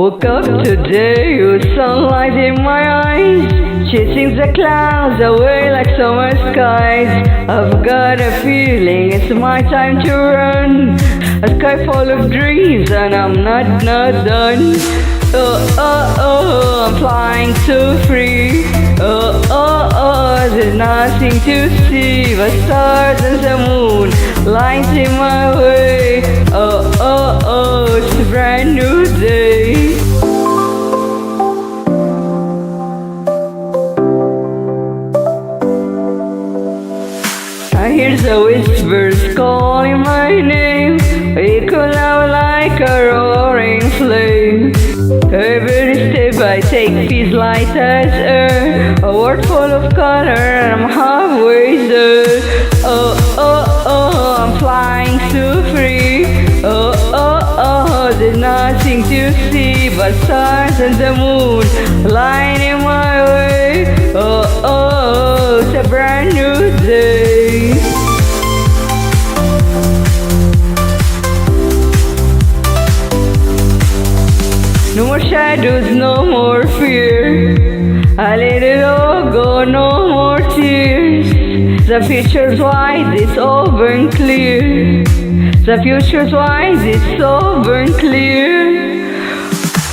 Woke up today with sunlight in my eyes, chasing the clouds away like summer skies. I've got a feeling it's my time to run, a sky full of dreams and I'm not done. Oh, oh, oh, I'm flying so free. Oh, oh, oh, there's nothing to see but stars and the moon lighting my way. Oh, oh, oh, it's a brand new day. I hear the whispers calling my name, echo loud like a roaring flame. Every step I take feels light as air, a world full of color and I'm halfway there. Oh, oh, oh, I'm flying so free. Oh, oh, oh, there's nothing to see but stars and the moon lighting my way. Oh, oh, oh, it's a brand new day. No more shadows, no more fear. I let it all go, no more tears. The future's wide, it's over and clear. The future's wide, it's over and clear.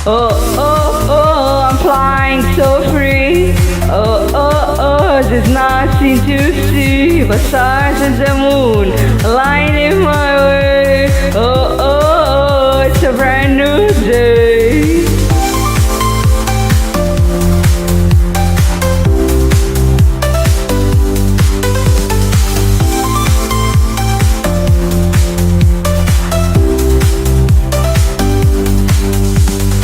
Oh, oh, oh, I'm flying so free. Oh, oh, oh, there's nothing to see but stars and the moon lighting my way. Oh, oh, oh, it's a brand new day.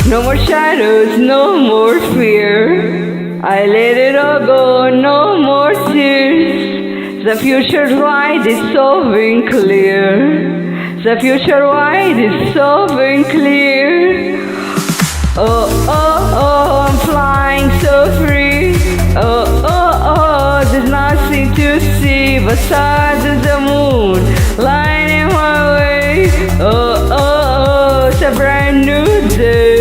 No more shadows, no more fear. I let it all go, no more tears. The future's wide, it's over and clear. The future wide, it's over and clear. Oh, oh, oh, I'm flying so free. Oh, oh, oh, there's nothing to see but stars and the moon lighting my way. Oh, oh, oh, it's a brand new day.